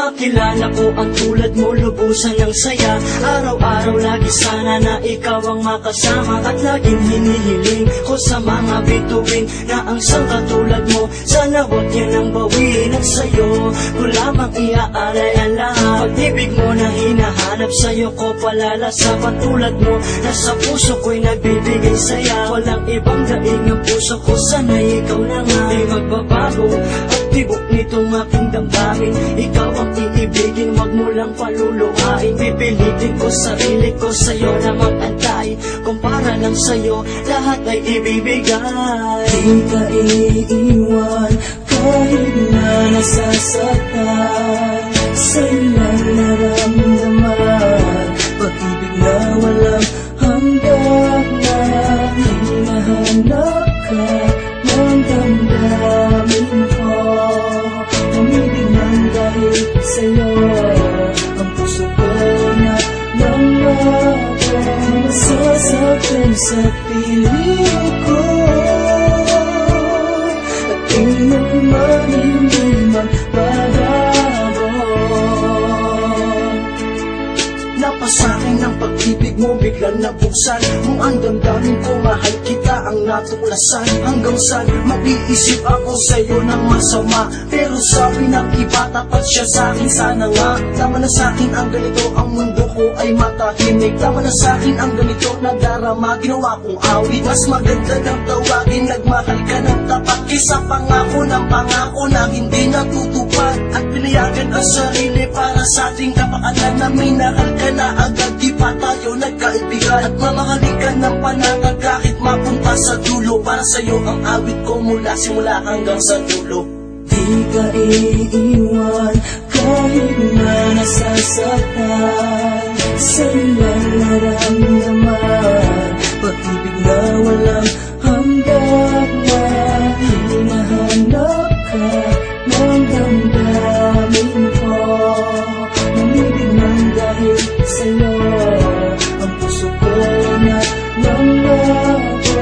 makilala ko ang tulad mo, lubusan ng saya. Araw-araw lagi sana na ikaw ang makasama, at laging hinihiling ko sa mga bituin na ang sang katulad mo, sana wag yan ang bawiin. At sa'yo ko lamang iaalay ang lahat. Pag-ibig mo na hinahanap, sa'yo ko palalasapan. Tulad mo, nasa puso ko'y nagbibigay saya. Walang ibang daing ang puso ko, sana'y ikaw na nga. Di magbabago at tibok nitong aking damdamin. Ikaw ang iibigin, wag mo lang paluluhain. Pipilitin ko sarili ko sa'yo na mag-antay. Kung para lang sa'yo, lahat ay ibibigay. Di ka iiwan kahit na nasasaktan. Sa'yo lang naramdaman pag-ibig na walang hanggan. Na hinahanap ka ng damdamin ko. Umibig lang dahil sa'yo, ang puso ko na langwapo. Masasaktan sa piling ko, at tingnan man hindi magbabago. Napasakin ang pag-ibig mo, biglang nabuksan mo ang damdamin ko. Mahal kita ang natuklasan. Hanggang saan mag-iisip ako sa'yo ng masama, pero sabi ng iba tapat siya sa'kin. Sana nga tama na sa'kin ang ganito, ang mundo ko ay matahimik. Tama na sa'kin ang ganito, nadarama ginawa kong awit. Mas maganda ng tawagin, nagmahal ka ng tapat, kaysa pangako ng pangako na hindi natutupad. At pinayagan ang sarili para sa ating kapakanan na minahal ka na agad. Di pa tayo nagkaibigan, at mamahalin ka ng panatag kahit mapunta sa dulo. Para sa'yo ang awit ko mula simula hanggang sa dulo. Di ka iiwan kahit na nasasaktan. Sa'yo lang naramdaman pag-ibig na walang hanggan. Na hinahanap ka ng damdamin ko. Umibig lang dahil sa'yo, ang puso ko na langwapo.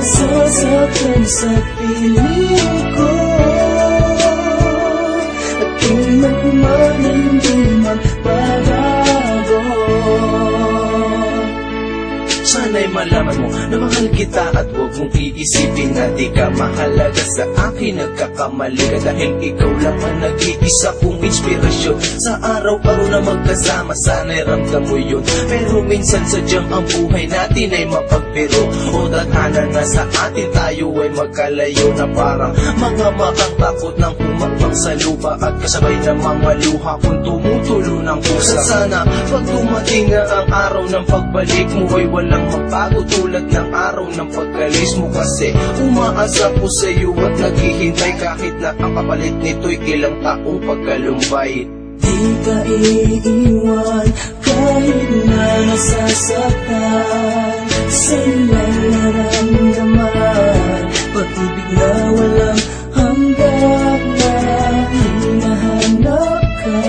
Masasaktan sa piling ko, at tingnan man hindi magbabago. Sana'y malaman mo na mahal kita, at huwag mong iisipin na di ka mahalaga sa akin. Nagkakamali ka dahil ikaw lang ang nag-iisa kong inspirasyon. Sa araw-araw na magkasama, sana'y ramdam mo yun. Pero minsan sadyang ang buhay natin ay mapagbiro, o tadhana na sa atin tayo ay magkalayo. Na parang mga makang takot ng humakbang sa lupa, at kasabay na mga luha kung tumutulo ng pusa. Sana pag dumating na ang araw ng pagbalik mo, ay walang magbago tulad ng araw ng pagkalis mo. Kasi umaasa ko sa iyo at naghihintay, kahit na ang kapalit nito'y ilang taong pagkalumbay. Di ka iiwan kahit na nasasaktan. Sa'yo lang naramdaman pag-ibig na walang hanggan. Na hinahanap ka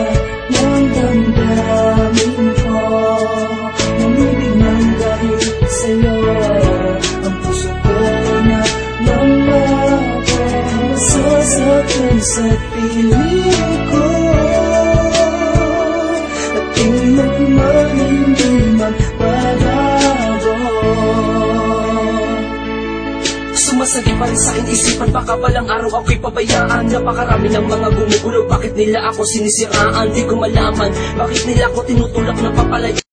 ng damdamin ko. Umibig lang dahil sa'yo, ang puso ko na langwapo. Masasaktan sa piling ko, at tingnan man hindi magbabago. Sumasagi pa rin sa'kin isipan, baka balang araw ako'y pabayaan. Napakarami ng mga gumugulo, bakit nila ako sinisiraan? Di ko malaman, bakit nila ako tinutulak na papalaya.